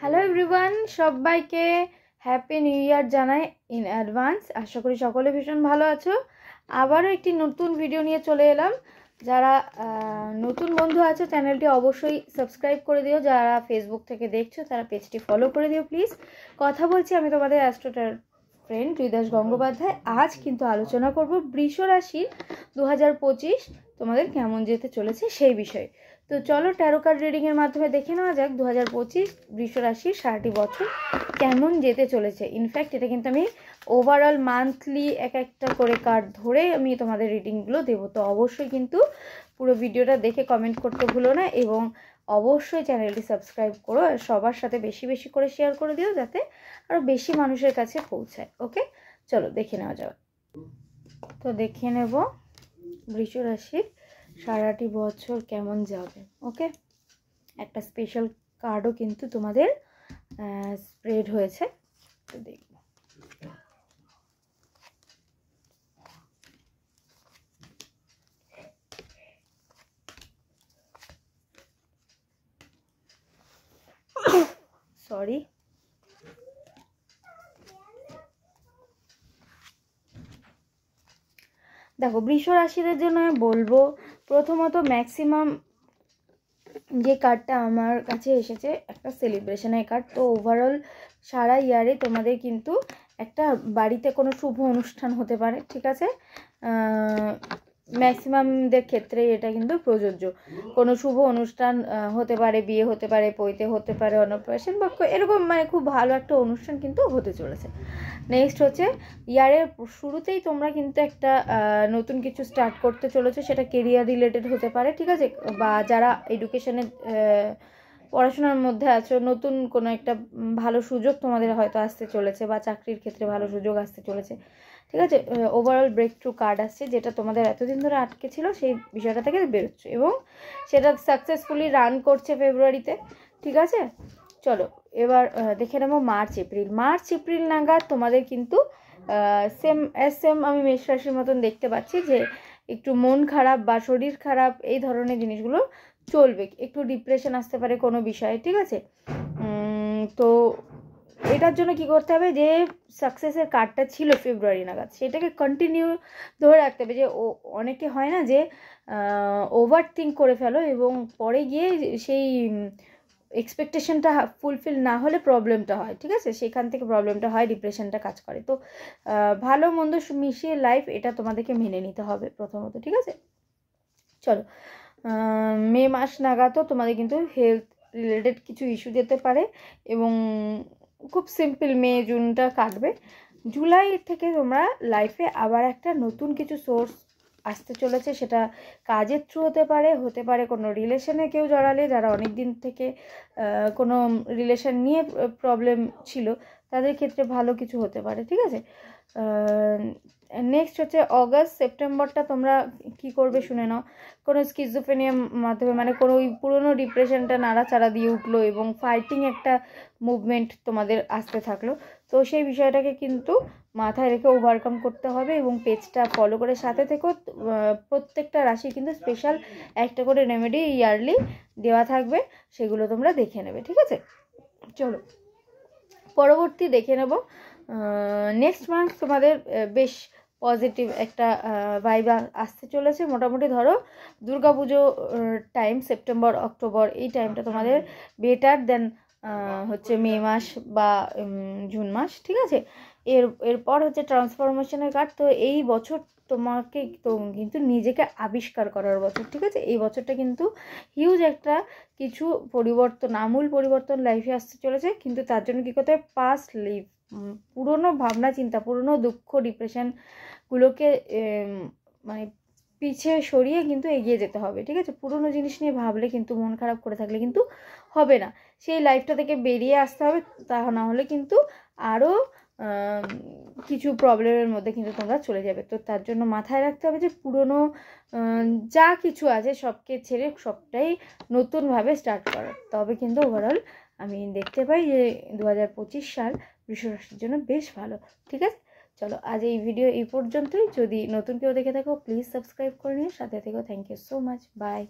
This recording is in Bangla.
হ্যালো এভরিওয়ান, সবাইকে হ্যাপি নিউ ইয়ার জানাই ইন অ্যাডভান্স। আশা করি সকলে ভীষণ ভালো আছো। আবারও একটি নতুন ভিডিও নিয়ে চলে এলাম। যারা নতুন বন্ধু আছো চ্যানেলটি অবশ্যই সাবস্ক্রাইব করে দিও, যারা ফেসবুক থেকে দেখছো তারা পেজটি ফলো করে দিও প্লিজ। কথা বলছি আমি তোমাদের অ্যাস্ট্রোটার ফ্রেন্ড রিদাস গঙ্গোপাধ্যায়। আজ কিন্তু আলোচনা করব বৃষ রাশির 2025 তোমাদের কেমন যেতে চলেছে সেই বিষয়ে। তো চলো ট্যারো কার্ড রিডিংয়ের মাধ্যমে দেখে নেওয়া যাক 2025 বৃষ রাশির সারাটি বছর কেমন যেতে চলেছে। ইনফ্যাক্ট এটা কিন্তু আমি ওভারঅল মান্থলি এক একটা করে কার্ড ধরে আমি তোমাদের রিডিংগুলো দেবো। তো অবশ্যই কিন্তু পুরো ভিডিওটা দেখে কমেন্ট করতে ভুলো না, এবং অবশ্যই চ্যানেলটি সাবস্ক্রাইব করো আর সবার সাথে বেশি বেশি করে শেয়ার করে দিও যাতে আরও বেশি মানুষের কাছে পৌঁছায়। ওকে, চলো দেখে নেওয়া যাবে। তো দেখে নেব বৃষ রাশির সারাটি বছর কেমন যাবে। ওকে, একটা স্পেশাল কার্ডও কিন্তু তোমাদের স্প্রেড হয়েছে, তো দেখব। সরি, দেখো বৃষ রাশিদের জন্য আমি বলবো প্রথমত ম্যাক্সিমাম যে কার্ডটা আমার কাছে এসেছে একটা সেলিব্রেশনের কার্ড। তো ওভারঅল সারা ইয়ারে তোমাদের কিন্তু একটা বাড়িতে কোনো শুভ অনুষ্ঠান হতে পারে, ঠিক আছে? ম্যাক্সিমামদের ক্ষেত্রে এটা কিন্তু প্রযোজ্য। কোনো শুভ অনুষ্ঠান হতে পারে, বিয়ে হতে পারে, পৈতে হতে পারে, অন্নপ্রাশন বা এরকম মানে খুব ভালো একটা অনুষ্ঠান কিন্তু হতে চলেছে। নেক্সট হচ্ছে ইয়ারের শুরুতেই তোমরা কিন্তু একটা নতুন কিছু স্টার্ট করতে চলেছো, সেটা কেরিয়ার রিলেটেড হতে পারে, ঠিক আছে? বা যারা এডুকেশনে পড়াশোনার মধ্যে আছো, নতুন কোনো একটা ভালো সুযোগ তোমাদের হয়তো আসতে চলেছে, বা চাকরির ক্ষেত্রে ভালো সুযোগ আসতে চলেছে, ঠিক আছে? ওভারঅল ব্রেক থ্রু কার্ড আসছে, যেটা তোমাদের এতদিন ধরে আটকে ছিল সেই বিষয়টা থেকে বেরোচ্ছে, এবং সেটা সাকসেসফুলি রান করছে ফেব্রুয়ারিতে, ঠিক আছে? চলো এবার দেখে নেবো মার্চ এপ্রিল নাগাদ তোমাদের কিন্তু সেম আমি মেষ রাশির মতন দেখতে পাচ্ছি যে একটু মন খারাপ বা শরীর খারাপ এই ধরনের জিনিসগুলো চলবে, একটু ডিপ্রেশন আসতে পারে কোনো বিষয়ে, ঠিক আছে? তো এটার জন্য কি করতে হবে, যে সাকসেসের কার্ডটা ছিল ফেব্রুয়ারি নাগাদ সেটাকে কন্টিনিউ ধরে রাখতে হবে। যে অনেকে হয় না যে ওভার থিঙ্ক করে ফেলো এবং পরে গিয়ে সেই এক্সপেকটেশনটা ফুলফিল না হলে প্রবলেমটা হয়, ঠিক আছে? সেখান থেকে প্রবলেমটা হয়, ডিপ্রেশনটা কাজ করে। তো ভালো মন্দ মিশিয়ে লাইফ, এটা তোমাদেরকে মেনে নিতে হবে প্রথমত, ঠিক আছে? চলো মে মাস নাগাদও তোমাদের কিন্তু হেলথ রিলেটেড কিছু ইস্যু যেতে পারে, এবং খুব সিম্পল মে জুনটা কাটবে। জুলাই থেকে তোমরা লাইফে আবার একটা নতুন কিছু সোর্স আসতে চলেছে, সেটা কাজের থ্রু হতে পারে কোনো রিলেশনে কেউ জড়ালে, যারা অনেক দিন থেকে কোনো রিলেশন নিয়ে প্রবলেম ছিল তাদের ক্ষেত্রে ভালো কিছু হতে পারে, ঠিক আছে? নেক্সট হচ্ছে অগাস্ট সেপ্টেম্বরটা তোমরা কি করবে শুনে নাও। কোনো স্কিজোফ্রেনিয়ার মাধ্যমে মানে কোনো ওই পুরনো ডিপ্রেশনটা নাড়াচাড়া দিয়ে উঠলো এবং ফাইটিং একটা মুভমেন্ট তোমাদের আসতে থাকলো। তো সেই বিষয়টাকে কিন্তু মাথায় রেখে ওভারকাম করতে হবে, এবং পেজটা ফলো করে সাথে থেকেও প্রত্যেকটা রাশি কিন্তু স্পেশাল একটা করে রেমেডি ইয়ারলি দেওয়া থাকবে, সেগুলো তোমরা দেখে নেবে, ঠিক আছে? চলো পরবর্তী দেখে নেব। নেক্সট মান্থ তোমাদের বেশ পজিটিভ একটা ভাইব আসতে চলেছে। মোটামুটি ধরো দুর্গাপুজো টাইম, সেপ্টেম্বর অক্টোবর, এই টাইমটা তোমাদের বেটার দেন হচ্ছে মে মাস বা জুন মাস, ঠিক আছে? এরপর হচ্ছে ট্রান্সফরমেশনের কার্ড। তো এই বছর তোমাকে তো কিন্তু নিজেকে আবিষ্কার করার বছর, ঠিক আছে? এই বছরটা কিন্তু হিউজ একটা কিছু পরিবর্তন, আমূল পরিবর্তন লাইফে আসতে চলেছে। কিন্তু তার জন্য কী করতে হবে, পাস্ট লিভ, পুরনো ভাবনা চিন্তা, পুরনো দুঃখ ডিপ্রেশনগুলোকে মানে পিছিয়ে সরিয়ে কিন্তু এগিয়ে যেতে হবে, ঠিক আছে? পুরনো জিনিস নিয়ে ভাবলে কিন্তু, মন খারাপ করে থাকলে কিন্তু হবে না, সেই লাইফটা থেকে বেরিয়ে আসতে হবে। তা না হলে কিন্তু আরও কিছু প্রবলেমের মধ্যে কিন্তু তোমরা চলে যাবে। তো তার জন্য মাথায় রাখতে হবে যে পুরনো যা কিছু আছে সবকে ছেড়ে সবটাই নতুনভাবে স্টার্ট করার, তবে কিন্তু ওভারঅল আমি দেখতে পাই যে 2025 সাল বৃষ রাশির জন্য বেশ ভালো, ঠিক আছে? চলো আজ এই ভিডিও এই পর্যন্তই। যদি নতুন কেউ দেখে থাকো প্লিজ সাবস্ক্রাইব করে নিও, সাথে থেকো। Thank you so much, by.